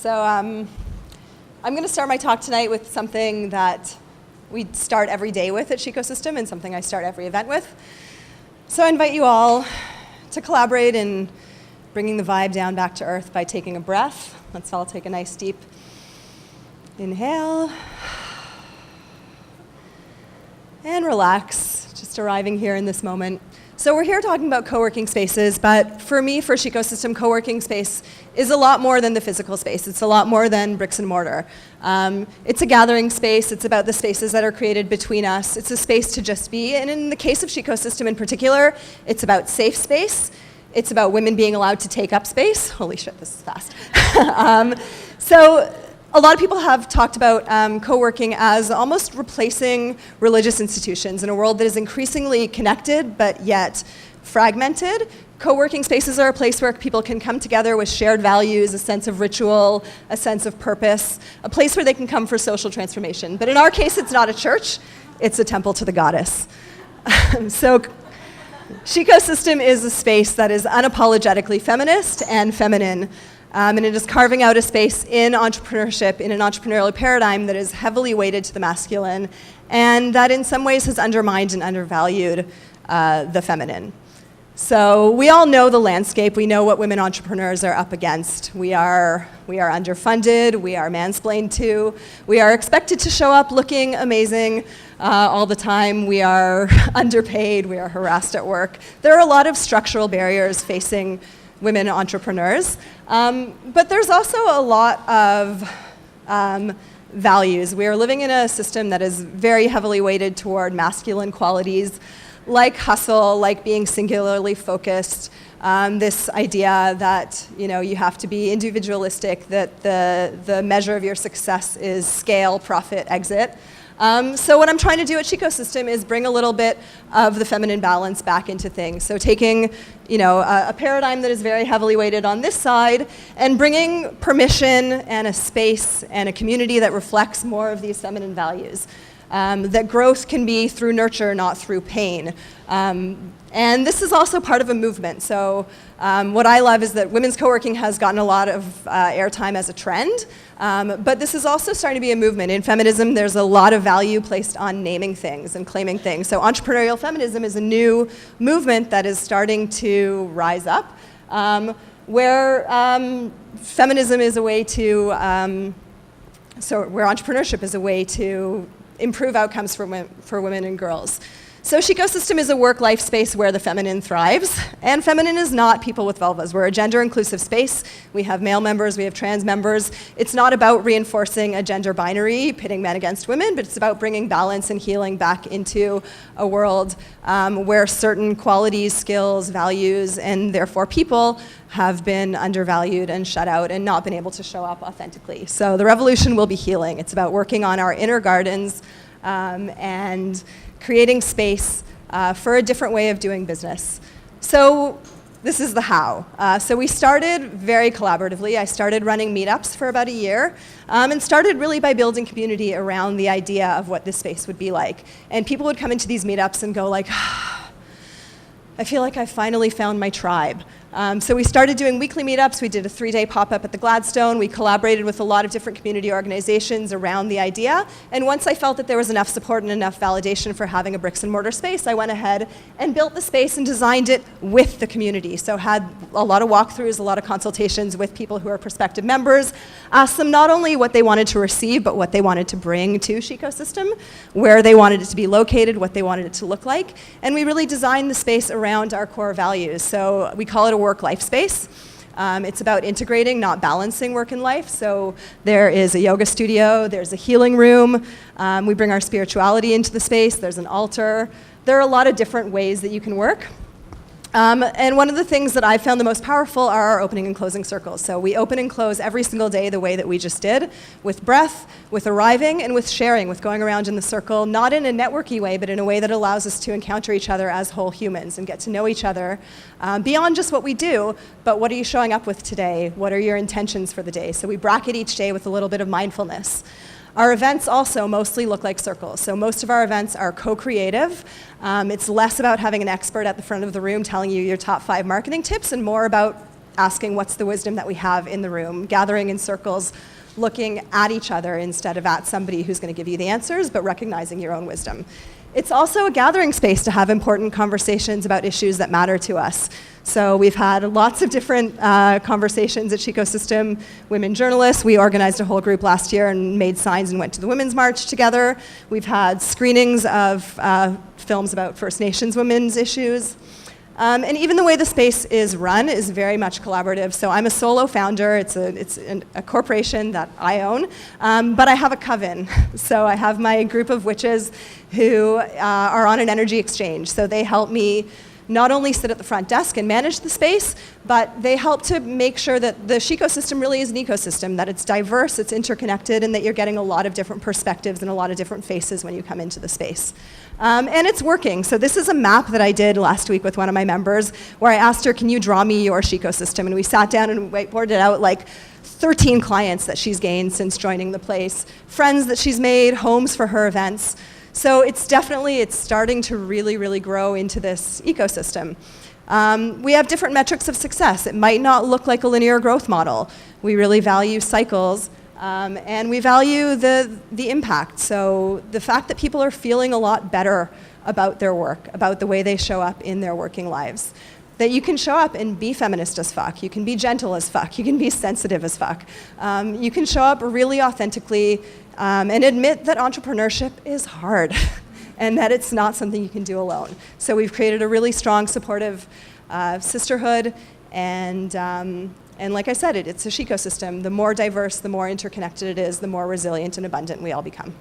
So I'm going to start my talk tonight with something that we start every day with at Shecosystem and something I start every event with. So I invite you all to collaborate in bringing the vibe down back to earth by taking a breath. Let's all take a nice deep inhale and relax, just arriving here in this moment. So we're here talking about co-working spaces, but for me, for Shecosystem, co-working space is a lot more than the physical space. It's a lot more than bricks and mortar. It's a gathering space. It's about the spaces that are created between us. It's a space to just be, and in the case of Shecosystem in particular, it's about safe space. It's about women being allowed to take up space. Holy shit, this is fast. So a lot of people have talked about co-working as almost replacing religious institutions in a world that is increasingly connected but yet fragmented. Co-working spaces are a place where people can come together with shared values, a sense of ritual, a sense of purpose, a place where they can come for social transformation. But in our case, it's not a church, it's a temple to the goddess. So Shecosystem is a space that is unapologetically feminist and feminine. And it is carving out a space in entrepreneurship, in an entrepreneurial paradigm that is heavily weighted to the masculine, and that in some ways has undermined and undervalued the feminine. So we all know the landscape. We know what women entrepreneurs are up against. We are underfunded. We are mansplained to. We are expected to show up looking amazing all the time. We are underpaid. We are harassed at work. There are a lot of structural barriers facing women entrepreneurs, but there's also a lot of values. We are living in a system that is very heavily weighted toward masculine qualities, like hustle, like being singularly focused, this idea that you have to be individualistic, that the measure of your success is scale, profit, exit. So what I'm trying to do at Shecosystem is bring a little bit of the feminine balance back into things. So taking, a paradigm that is very heavily weighted on this side and bringing permission and a space and a community that reflects more of these feminine values. That growth can be through nurture, not through pain. And this is also part of a movement. So what I love is that women's co-working has gotten a lot of airtime as a trend, but this is also starting to be a movement. In feminism, there's a lot of value placed on naming things and claiming things. So entrepreneurial feminism is a new movement that is starting to rise up, where feminism is a way to, where entrepreneurship is a way to improve outcomes for women and girls. So Shecosystem is a work-life space where the feminine thrives, and feminine is not people with vulvas. We're a gender-inclusive space. We have male members, we have trans members. It's not about reinforcing a gender binary, pitting men against women, but it's about bringing balance and healing back into a world where certain qualities, skills, values, and therefore people have been undervalued and shut out and not been able to show up authentically. So the revolution will be healing. It's about working on our inner gardens and creating space for a different way of doing business. So this is the how. So we started very collaboratively. I started running meetups for about a year and started really by building community around the idea of what this space would be like. And people would come into these meetups and go like, I feel like I finally found my tribe. So we started doing weekly meetups. We did a 3-day pop-up at the Gladstone. We collaborated with a lot of different community organizations around the idea. And once I felt that there was enough support and enough validation for having a bricks and mortar space, I went ahead and built the space and designed it with the community. So had a lot of walkthroughs, a lot of consultations with people who are prospective members, asked them not only what they wanted to receive, but what they wanted to bring to Shecosystem, where they wanted it to be located, what they wanted it to look like. And we really designed the space around our core values. So we call it a work-life space. It's about integrating, not balancing work and life. So there is a yoga studio, there's a healing room, we bring our spirituality into the space, there's an altar. There are a lot of different ways that you can work. And one of the things that I found the most powerful are our opening and closing circles. So we open and close every single day the way that we just did, with breath, with arriving, and with sharing, with going around in the circle, not in a networky way, but in a way that allows us to encounter each other as whole humans and get to know each other beyond just what we do, but what are you showing up with today? What are your intentions for the day? So we bracket each day with a little bit of mindfulness. Our events also mostly look like circles. So most of our events are co-creative. It's less about having an expert at the front of the room telling you your top 5 marketing tips and more about asking what's the wisdom that we have in the room, gathering in circles, looking at each other instead of at somebody who's going to give you the answers, but recognizing your own wisdom. It's also a gathering space to have important conversations about issues that matter to us. So we've had lots of different conversations at Shecosystem. Women journalists, we organized a whole group last year and made signs and went to the Women's March together. We've had screenings of films about First Nations women's issues. And even the way the space is run is very much collaborative. So I'm a solo founder. It's a corporation that I own, but I have a coven. So I have my group of witches who are on an energy exchange. So they help me not only sit at the front desk and manage the space, but they help to make sure that the Shecosystem really is an ecosystem, that it's diverse, it's interconnected, and that you're getting a lot of different perspectives and a lot of different faces when you come into the space. And it's working. So this is a map that I did last week with one of my members, where I asked her, can you draw me your Shecosystem? And we sat down and whiteboarded out like 13 clients that she's gained since joining the place, friends that she's made, homes for her events. So it's starting to really, really grow into this ecosystem. We have different metrics of success. It might not look like a linear growth model. We really value cycles, and we value the impact. So the fact that people are feeling a lot better about their work, about the way they show up in their working lives. That you can show up and be feminist as fuck, you can be gentle as fuck, you can be sensitive as fuck. You can show up really authentically and admit that entrepreneurship is hard and that it's not something you can do alone. So we've created a really strong, supportive sisterhood, and like I said, it's a Shecosystem. The more diverse, the more interconnected it is, the more resilient and abundant we all become.